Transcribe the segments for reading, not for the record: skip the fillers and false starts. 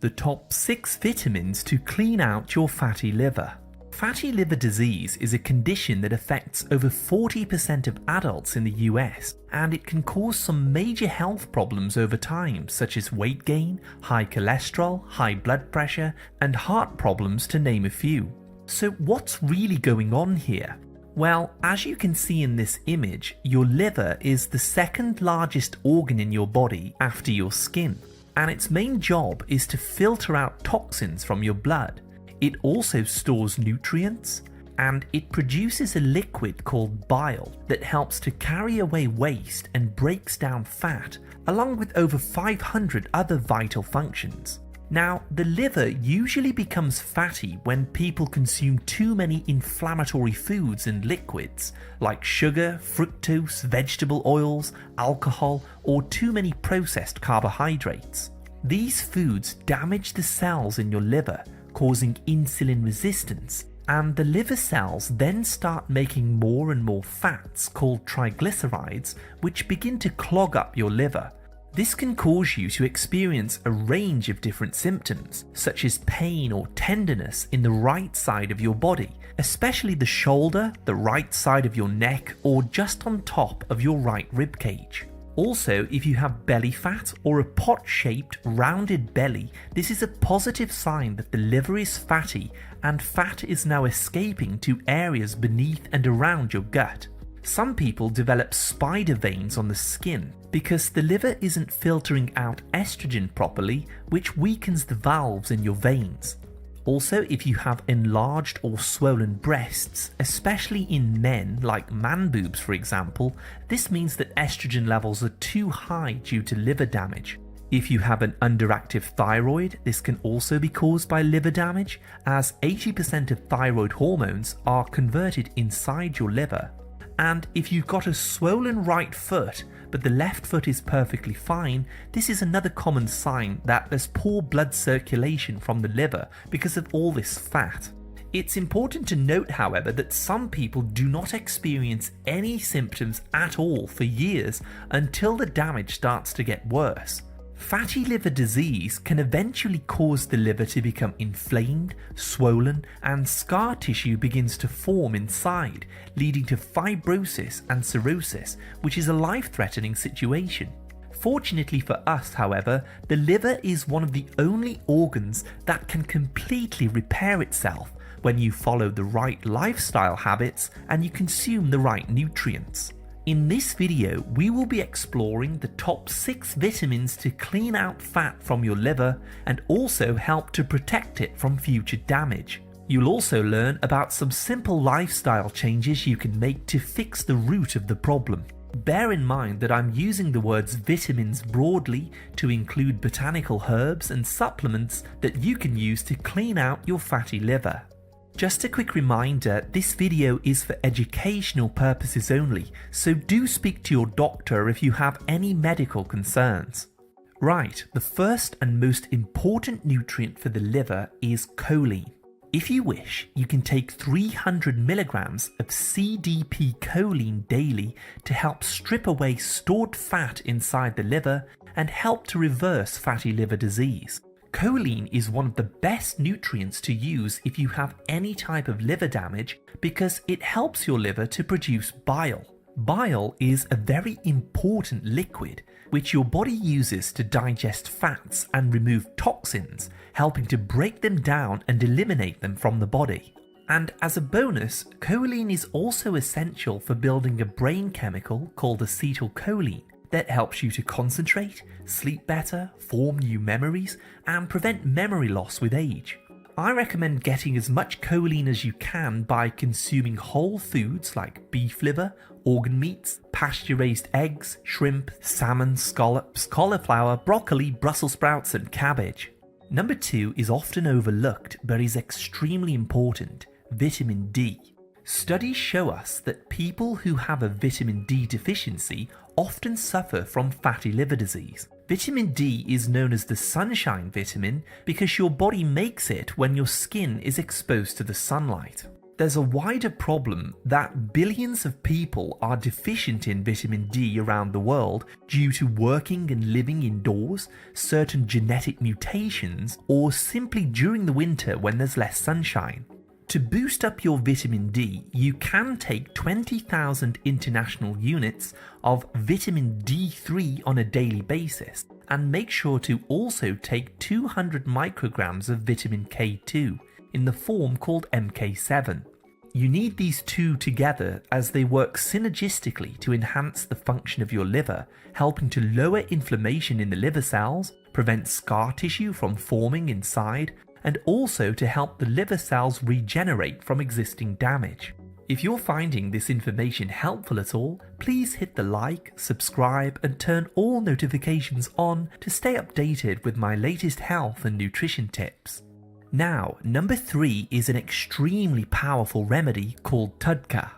the top 6 vitamins to clean out your fatty liver. Fatty liver disease is a condition that affects over 40% of adults in the US, and it can cause some major health problems over time, such as weight gain, high cholesterol, high blood pressure, and heart problems, to name a few. So what's really going on here? Well, as you can see in this image, your liver is the second largest organ in your body after your skin, and its main job is to filter out toxins from your blood. It also stores nutrients, and it produces a liquid called bile that helps to carry away waste and breaks down fat, along with over 500 other vital functions. Now, the liver usually becomes fatty when people consume too many inflammatory foods and liquids, like sugar, fructose, vegetable oils, alcohol, or too many processed carbohydrates. These foods damage the cells in your liver, causing insulin resistance, and the liver cells then start making more and more fats called triglycerides, which begin to clog up your liver. This can cause you to experience a range of different symptoms, such as pain or tenderness in the right side of your body, especially the shoulder, the right side of your neck, or just on top of your right rib cage. Also, if you have belly fat or a pot-shaped, rounded belly, this is a positive sign that the liver is fatty and fat is now escaping to areas beneath and around your gut. Some people develop spider veins on the skin because the liver isn't filtering out estrogen properly, which weakens the valves in your veins. Also, if you have enlarged or swollen breasts, especially in men like man boobs for example, this means that estrogen levels are too high due to liver damage. If you have an underactive thyroid, this can also be caused by liver damage, as 80% of thyroid hormones are converted inside your liver. And if you've got a swollen right foot, but the left foot is perfectly fine, this is another common sign that there's poor blood circulation from the liver because of all this fat. It's important to note, however, that some people do not experience any symptoms at all for years until the damage starts to get worse. Fatty liver disease can eventually cause the liver to become inflamed, swollen, and scar tissue begins to form inside, leading to fibrosis and cirrhosis, which is a life-threatening situation. Fortunately for us, however, the liver is one of the only organs that can completely repair itself when you follow the right lifestyle habits and you consume the right nutrients. In this video, we will be exploring the top 6 vitamins to clean out fat from your liver and also help to protect it from future damage. You'll also learn about some simple lifestyle changes you can make to fix the root of the problem. Bear in mind that I'm using the words vitamins broadly to include botanical herbs and supplements that you can use to clean out your fatty liver. Just a quick reminder, this video is for educational purposes only, so do speak to your doctor if you have any medical concerns. Right, the first and most important nutrient for the liver is choline. If you wish, you can take 300 milligrams of CDP choline daily to help strip away stored fat inside the liver and help to reverse fatty liver disease. Choline is one of the best nutrients to use if you have any type of liver damage because it helps your liver to produce bile. Bile is a very important liquid which your body uses to digest fats and remove toxins, helping to break them down and eliminate them from the body. And as a bonus, choline is also essential for building a brain chemical called acetylcholine that helps you to concentrate, sleep better, form new memories, and prevent memory loss with age. I recommend getting as much choline as you can by consuming whole foods like beef liver, organ meats, pasture-raised eggs, shrimp, salmon, scallops, cauliflower, broccoli, Brussels sprouts, and cabbage. Number 2 is often overlooked but is extremely important: vitamin D. Studies show us that people who have a vitamin D deficiency often suffer from fatty liver disease. Vitamin D is known as the sunshine vitamin because your body makes it when your skin is exposed to the sunlight. there's a wider problem that billions of people are deficient in vitamin D around the world due to working and living indoors, certain genetic mutations, or simply during the winter when there's less sunshine. To boost up your vitamin D, you can take 20,000 international units of vitamin D3 on a daily basis, and make sure to also take 200 micrograms of vitamin K2 in the form called MK7. You need these two together as they work synergistically to enhance the function of your liver, helping to lower inflammation in the liver cells, prevent scar tissue from forming inside, and also to help the liver cells regenerate from existing damage. If you're finding this information helpful at all, please hit the like, subscribe, and turn all notifications on to stay updated with my latest health and nutrition tips. Now, number 3 is an extremely powerful remedy called TUDCA.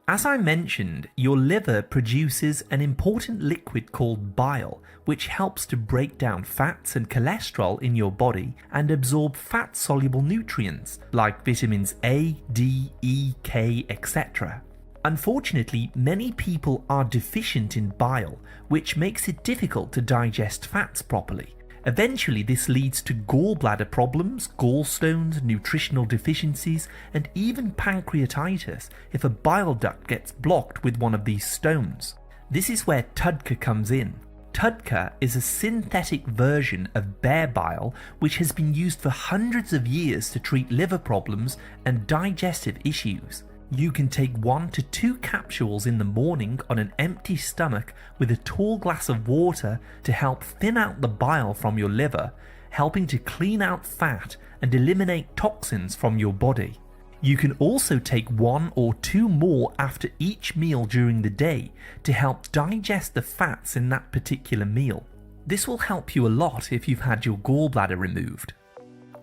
As I mentioned, your liver produces an important liquid called bile, which helps to break down fats and cholesterol in your body and absorb fat-soluble nutrients like vitamins A, D, E, K, etc. Unfortunately, many people are deficient in bile, which makes it difficult to digest fats properly. Eventually, this leads to gallbladder problems, gallstones, nutritional deficiencies, and even pancreatitis if a bile duct gets blocked with one of these stones. This is where TUDCA comes in. TUDCA is a synthetic version of bear bile which has been used for hundreds of years to treat liver problems and digestive issues. You can take 1 to 2 capsules in the morning on an empty stomach with a tall glass of water to help thin out the bile from your liver, helping to clean out fat and eliminate toxins from your body. You can also take 1 or 2 more after each meal during the day to help digest the fats in that particular meal. This will help you a lot if you've had your gallbladder removed.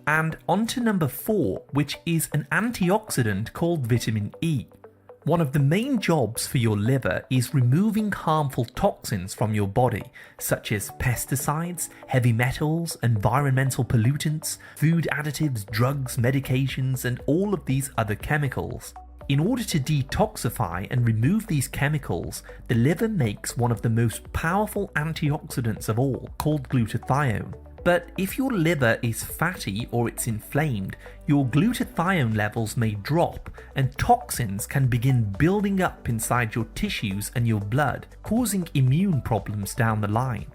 And on to number 4, which is an antioxidant called vitamin E. One of the main jobs for your liver is removing harmful toxins from your body, such as pesticides, heavy metals, environmental pollutants, food additives, drugs, medications, and all of these other chemicals. In order to detoxify and remove these chemicals, the liver makes one of the most powerful antioxidants of all, called glutathione. But if your liver is fatty or it's inflamed, your glutathione levels may drop and toxins can begin building up inside your tissues and your blood, causing immune problems down the line.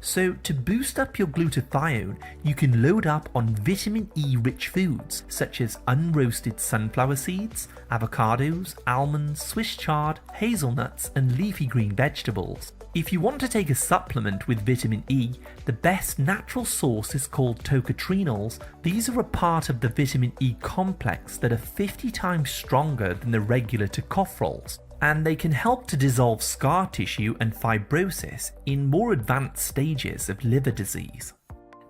So to boost up your glutathione, you can load up on vitamin E rich foods such as unroasted sunflower seeds, avocados, almonds, Swiss chard, hazelnuts, and leafy green vegetables. If you want to take a supplement with vitamin E, the best natural source is called tocotrienols. These are a part of the vitamin E complex that are 50 times stronger than the regular tocopherols, and they can help to dissolve scar tissue and fibrosis in more advanced stages of liver disease.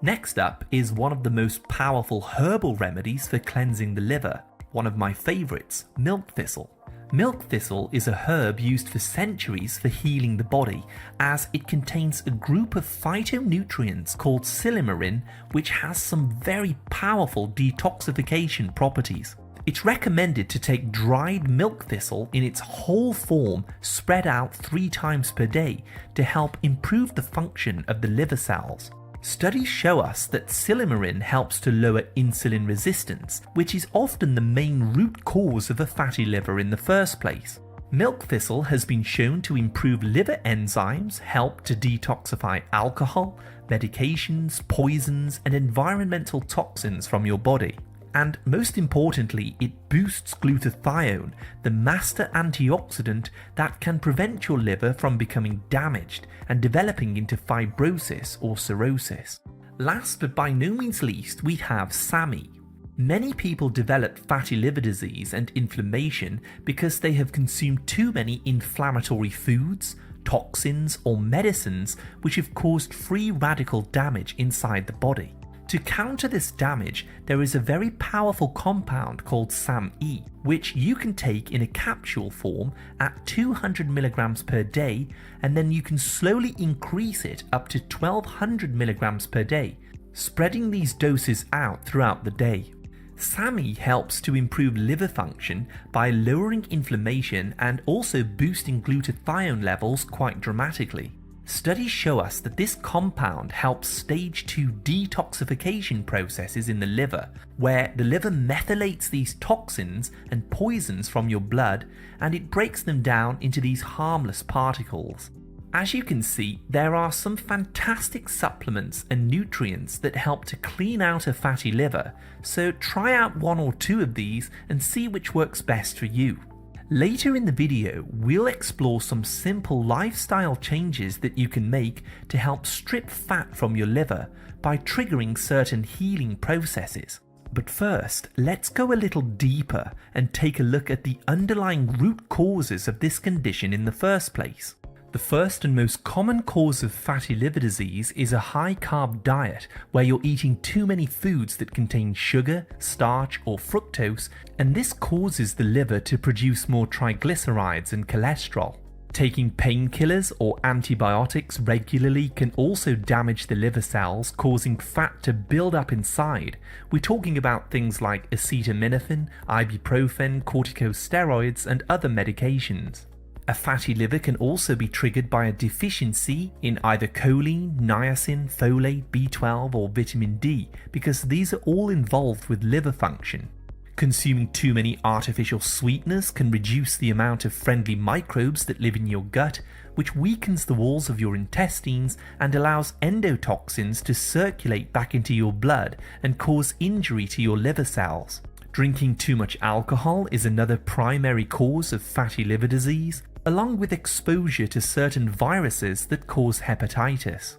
Next up is one of the most powerful herbal remedies for cleansing the liver, one of my favorites, milk thistle. Milk thistle is a herb used for centuries for healing the body, as it contains a group of phytonutrients called silymarin, which has some very powerful detoxification properties. It's recommended to take dried milk thistle in its whole form spread out 3 times per day to help improve the function of the liver cells. Studies show us that silymarin helps to lower insulin resistance, which is often the main root cause of a fatty liver in the first place. Milk thistle has been shown to improve liver enzymes, help to detoxify alcohol, medications, poisons, and environmental toxins from your body. And most importantly, it boosts glutathione, the master antioxidant that can prevent your liver from becoming damaged and developing into fibrosis or cirrhosis. Last but by no means least, we have SAMe. Many people develop fatty liver disease and inflammation because they have consumed too many inflammatory foods, toxins, or medicines which have caused free radical damage inside the body. To counter this damage, there is a very powerful compound called SAMe, which you can take in a capsule form at 200 milligrams per day, and then you can slowly increase it up to 1200 milligrams per day, spreading these doses out throughout the day. SAMe helps to improve liver function by lowering inflammation and also boosting glutathione levels quite dramatically. Studies show us that this compound helps stage 2 detoxification processes in the liver, where the liver methylates these toxins and poisons from your blood and it breaks them down into these harmless particles. As you can see, there are some fantastic supplements and nutrients that help to clean out a fatty liver, so try out one or two of these and see which works best for you. Later in the video, we'll explore some simple lifestyle changes that you can make to help strip fat from your liver by triggering certain healing processes. But first, let's go a little deeper and take a look at the underlying root causes of this condition in the first place. The first and most common cause of fatty liver disease is a high-carb diet where you're eating too many foods that contain sugar, starch, or fructose, and this causes the liver to produce more triglycerides and cholesterol. Taking painkillers or antibiotics regularly can also damage the liver cells, causing fat to build up inside. We're talking about things like acetaminophen, ibuprofen, corticosteroids, and other medications. A fatty liver can also be triggered by a deficiency in either choline, niacin, folate, B12 or vitamin D, because these are all involved with liver function. Consuming too many artificial sweeteners can reduce the amount of friendly microbes that live in your gut, which weakens the walls of your intestines and allows endotoxins to circulate back into your blood and cause injury to your liver cells. Drinking too much alcohol is another primary cause of fatty liver disease, along with exposure to certain viruses that cause hepatitis.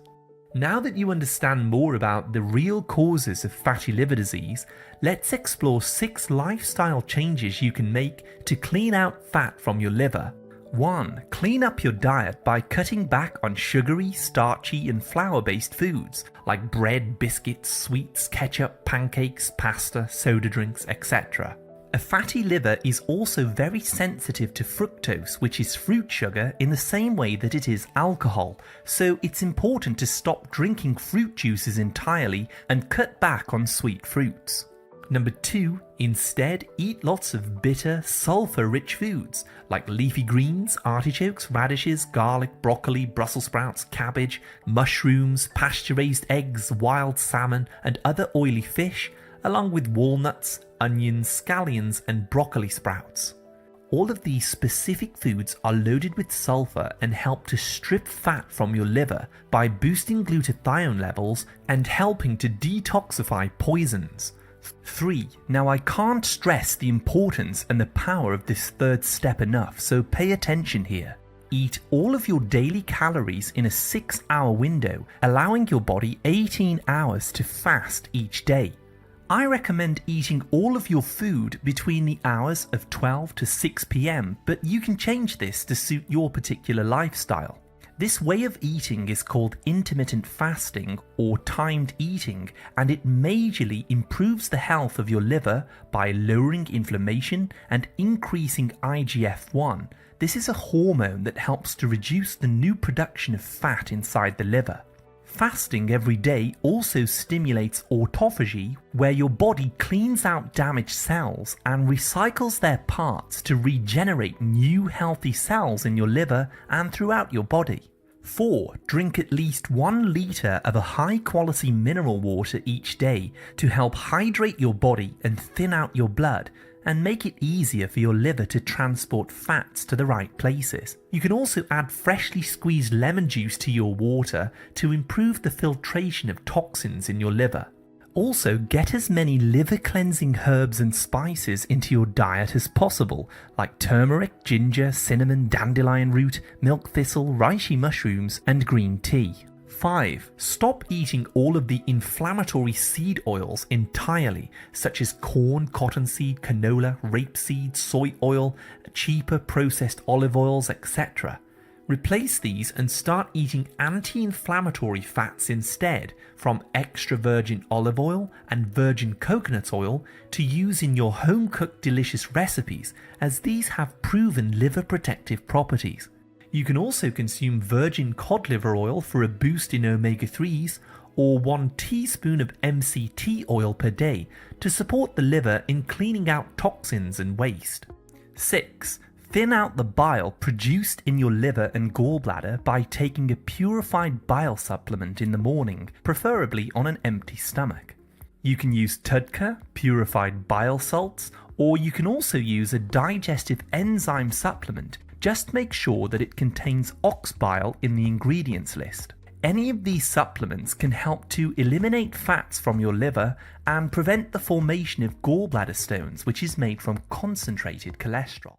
Now that you understand more about the real causes of fatty liver disease, let's explore 6 lifestyle changes you can make to clean out fat from your liver. 1. Clean up your diet by cutting back on sugary, starchy, and flour-based foods like bread, biscuits, sweets, ketchup, pancakes, pasta, soda drinks, etc. A fatty liver is also very sensitive to fructose, which is fruit sugar, in the same way that it is alcohol, so it's important to stop drinking fruit juices entirely and cut back on sweet fruits. Number 2, instead eat lots of bitter, sulfur-rich foods like leafy greens, artichokes, radishes, garlic, broccoli, Brussels sprouts, cabbage, mushrooms, pasture-raised eggs, wild salmon, and other oily fish, along with walnuts, onions, scallions, and broccoli sprouts. All of these specific foods are loaded with sulfur and help to strip fat from your liver by boosting glutathione levels and helping to detoxify poisons. 3. Now I can't stress the importance and the power of this third step enough, so pay attention here. Eat all of your daily calories in a 6-hour window, allowing your body 18 hours to fast each day. I recommend eating all of your food between the hours of 12 to 6 p.m, but you can change this to suit your particular lifestyle. This way of eating is called intermittent fasting or timed eating, and it majorly improves the health of your liver by lowering inflammation and increasing IGF-1. This is a hormone that helps to reduce the new production of fat inside the liver. Fasting every day also stimulates autophagy, where your body cleans out damaged cells and recycles their parts to regenerate new healthy cells in your liver and throughout your body. 4. Drink at least 1 liter of a high-quality mineral water each day to help hydrate your body and thin out your blood, and make it easier for your liver to transport fats to the right places. You can also add freshly squeezed lemon juice to your water to improve the filtration of toxins in your liver. Also, get as many liver cleansing herbs and spices into your diet as possible, like turmeric, ginger, cinnamon, dandelion root, milk thistle, reishi mushrooms, and green tea. 5. Stop eating all of the inflammatory seed oils entirely, such as corn, cottonseed, canola, rapeseed, soy oil, cheaper processed olive oils, etc. Replace these and start eating anti-inflammatory fats instead, from extra virgin olive oil and virgin coconut oil to use in your home-cooked delicious recipes, as these have proven liver protective properties. You can also consume virgin cod liver oil for a boost in omega-3s, or 1 teaspoon of MCT oil per day to support the liver in cleaning out toxins and waste. 6. Thin out the bile produced in your liver and gallbladder by taking a purified bile supplement in the morning, preferably on an empty stomach. You can use TUDCA, purified bile salts, or you can also use a digestive enzyme supplement. Just make sure that it contains ox bile in the ingredients list. Any of these supplements can help to eliminate fats from your liver and prevent the formation of gallbladder stones, which is made from concentrated cholesterol.